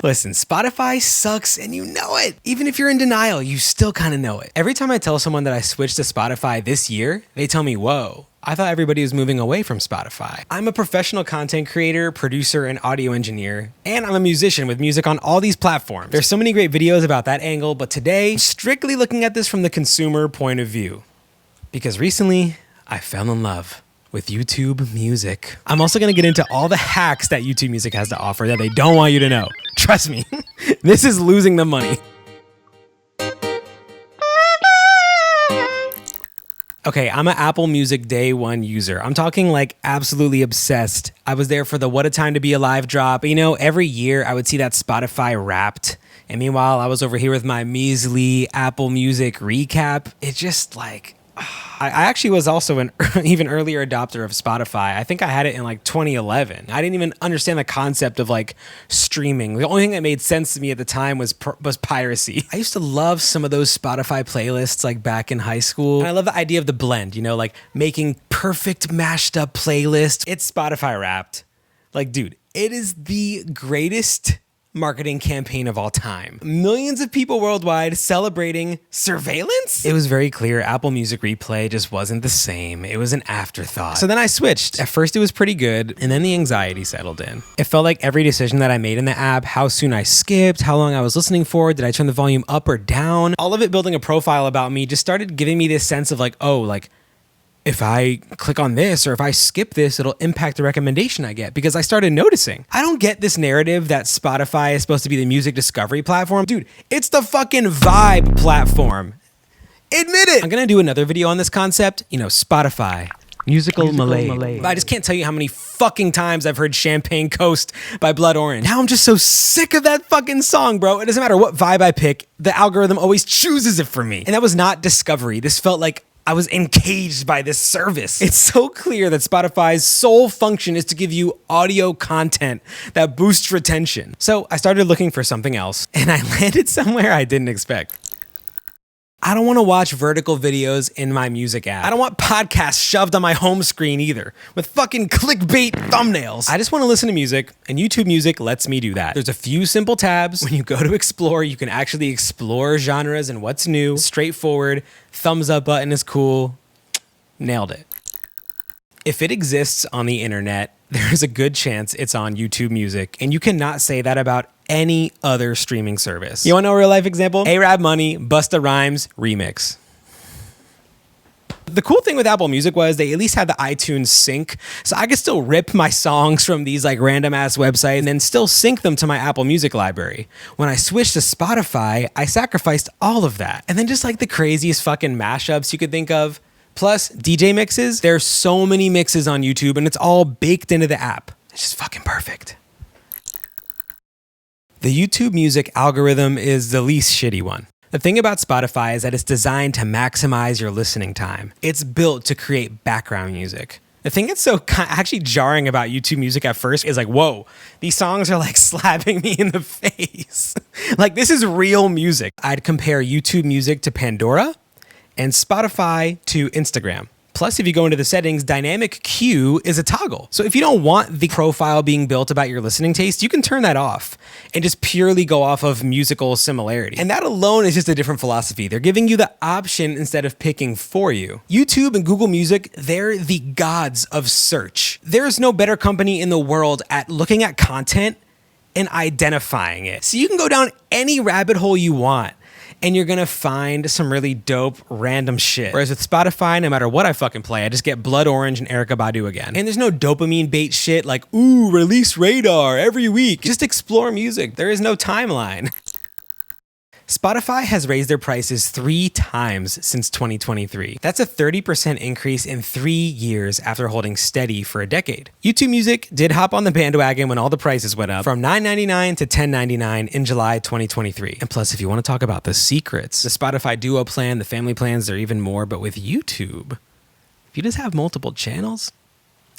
Listen, Spotify sucks and you know it. Even if you're in denial, you still kind of know it. Every time I tell someone that I switched to Spotify this year, they tell me, whoa, I thought everybody was moving away from Spotify. I'm a professional content creator, producer, and audio engineer, and I'm a musician with music on all these platforms. There's so many great videos about that angle, but today, I'm strictly looking at this from the consumer point of view. Because recently, I fell in love with YouTube Music. I'm also gonna get into all the hacks that YouTube Music has to offer that they don't want you to know. Trust me, this is losing the money. Okay, I'm an Apple Music day one user. I'm talking like absolutely obsessed. I was there for the What a Time to Be Alive drop. You know, every year I would see that Spotify Wrapped. And meanwhile, I was over here with my measly Apple Music recap. It just like, I actually was also an even earlier adopter of Spotify. I think I had it in like 2011. I didn't even understand the concept of like streaming. The only thing that made sense to me at the time was piracy. I used to love some of those Spotify playlists like back in high school. And I love the idea of the blend, you know, like making perfect mashed up playlist. It's Spotify Wrapped. Like, dude, it is the greatest marketing campaign of all time. Millions of people worldwide celebrating surveillance? It was very clear Apple Music Replay just wasn't the same. It was an afterthought. So then I switched. At first it was pretty good, and then the anxiety settled in. It felt like every decision that I made in the app, how soon I skipped, how long I was listening for, did I turn the volume up or down? All of it building a profile about me just started giving me this sense of like, oh, like, if I click on this or if I skip this, it'll impact the recommendation I get, because I started noticing. I don't get this narrative that Spotify is supposed to be the music discovery platform. Dude, it's the fucking vibe platform. Admit it. I'm gonna do another video on this concept. You know, Spotify. Musical Malay. I just can't tell you how many fucking times I've heard Champagne Coast by Blood Orange. Now I'm just so sick of that fucking song, bro. It doesn't matter what vibe I pick, the algorithm always chooses it for me. And that was not discovery. This felt like I was encaged by this service. It's so clear that Spotify's sole function is to give you audio content that boosts retention. So I started looking for something else, and I landed somewhere I didn't expect. I don't want to watch vertical videos in my music app. I don't want podcasts shoved on my home screen either, with fucking clickbait thumbnails. I just want to listen to music, and YouTube Music lets me do that. There's a few simple tabs. When you go to explore, you can actually explore genres and what's new. Straightforward. Thumbs up button is cool. Nailed it. If it exists on the internet, there's a good chance it's on YouTube Music, and you cannot say that about any other streaming service. You want to know a real life example? A-Rap Money, Busta Rhymes remix. The cool thing with Apple Music was they at least had the iTunes sync, so I could still rip my songs from these like random ass websites and then still sync them to my Apple Music library. When I switched to Spotify, I sacrificed all of that. And then just like the craziest fucking mashups you could think of, plus DJ mixes. There's so many mixes on YouTube and it's all baked into the app. It's just fucking perfect. The YouTube Music algorithm is the least shitty one. The thing about Spotify is that it's designed to maximize your listening time. It's built to create background music. The thing that's so actually jarring about YouTube Music at first is like, whoa, these songs are like slapping me in the face. Like, this is real music. I'd compare YouTube Music to Pandora and Spotify to Instagram. Plus, if you go into the settings, dynamic queue is a toggle. So if you don't want the profile being built about your listening taste, you can turn that off and just purely go off of musical similarity. And that alone is just a different philosophy. They're giving you the option instead of picking for you. YouTube and Google Music, they're the gods of search. There's no better company in the world at looking at content and identifying it. So you can go down any rabbit hole you want, and you're gonna find some really dope random shit. Whereas with Spotify, no matter what I fucking play, I just get Blood Orange and Erykah Badu again. And there's no dopamine bait shit like, ooh, release radar every week. Just explore music. There is no timeline. Spotify has raised their prices 3 times since 2023. That's a 30% increase in 3 years after holding steady for a decade. YouTube Music did hop on the bandwagon when all the prices went up from $9.99 to $10.99 in July 2023. And plus, if you want to talk about the secrets, the Spotify Duo plan, the family plans, they're even more. But with YouTube, if you just have multiple channels,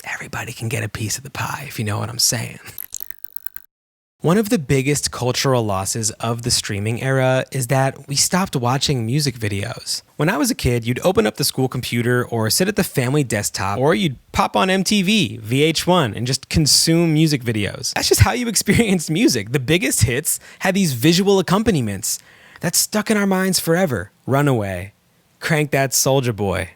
everybody can get a piece of the pie, if you know what I'm saying. One of the biggest cultural losses of the streaming era is that we stopped watching music videos. When I was a kid, you'd open up the school computer or sit at the family desktop, or you'd pop on MTV, VH1, and just consume music videos. That's just how you experienced music. The biggest hits had these visual accompaniments that stuck in our minds forever. Runaway, Crank That Soulja Boy.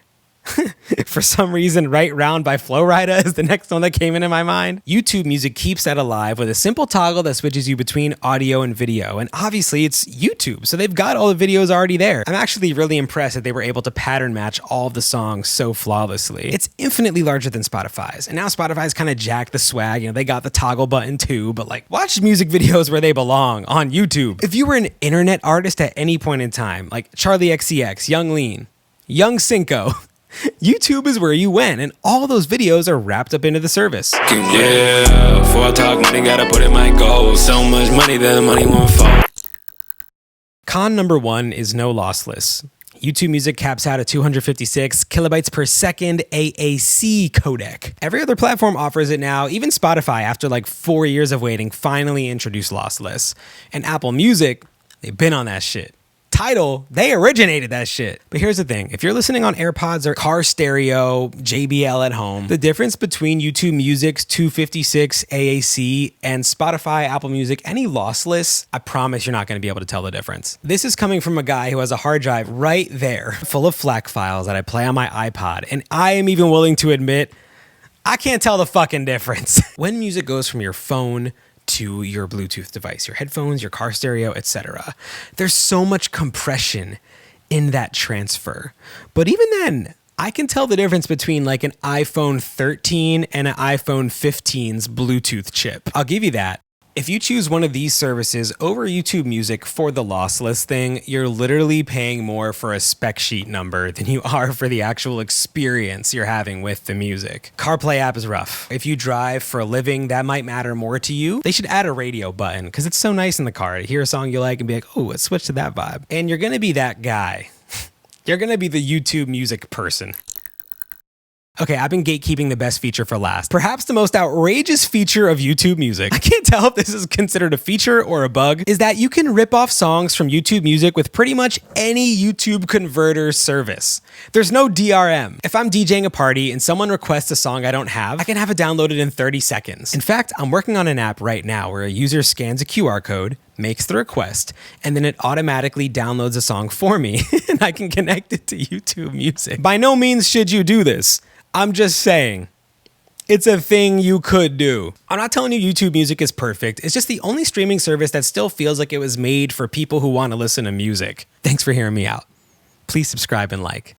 For some reason, Right Round by Flo Rida is the next one that came into my mind. YouTube Music keeps that alive with a simple toggle that switches you between audio and video. And obviously it's YouTube, so they've got all the videos already there. I'm actually really impressed that they were able to pattern match all of the songs so flawlessly. It's infinitely larger than Spotify's. And now Spotify's kind of jacked the swag. They got the toggle button too, but watch music videos where they belong, on YouTube. If you were an internet artist at any point in time, like Charlie XCX, Young Lean, Young Cinco, YouTube is where you went, and all those videos are wrapped up into the service. Yeah, before I talk money, gotta put in my goals. So much money that the money won't fall. Con number 1 is no lossless. YouTube Music caps out at 256 kilobytes per second AAC codec. Every other platform offers it now. Even Spotify, after 4 years of waiting, finally introduced lossless. And Apple Music, they've been on that shit. Tidal, they originated that shit. But here's the thing. If you're listening on AirPods or car stereo, JBL at home, the difference between YouTube Music's 256 AAC and Spotify, Apple Music, any lossless, I promise you're not going to be able to tell the difference. This is coming from a guy who has a hard drive right there full of FLAC files that I play on my iPod. And I am even willing to admit, I can't tell the fucking difference. When music goes from your phone to your Bluetooth device, your headphones, your car stereo, etc. There's so much compression in that transfer. But even then, I can tell the difference between an iPhone 13 and an iPhone 15's Bluetooth chip. I'll give you that. If you choose one of these services over YouTube Music for the lossless thing, you're literally paying more for a spec sheet number than you are for the actual experience you're having with the music. CarPlay App Is Rough. If you drive for a living, that might matter more to you. They should add a radio button because it's so nice in the car to hear a song you like and be like, oh, let's switch to that vibe. And you're going to be that guy. You're going to be the YouTube Music person. Okay, I've been gatekeeping the best feature for last. Perhaps the most outrageous feature of YouTube Music, I can't tell if this is considered a feature or a bug, is that you can rip off songs from YouTube Music with pretty much any YouTube converter service. There's no DRM. If I'm DJing a party and someone requests a song I don't have, I can have it downloaded in 30 seconds. In fact, I'm working on an app right now where a user scans a QR code, makes the request, and then it automatically downloads a song for me, and I can connect it to YouTube Music. By no means should you do this. I'm just saying, it's a thing you could do. I'm not telling you YouTube Music is perfect. It's just the only streaming service that still feels like it was made for people who want to listen to music. Thanks for hearing me out. Please subscribe and like.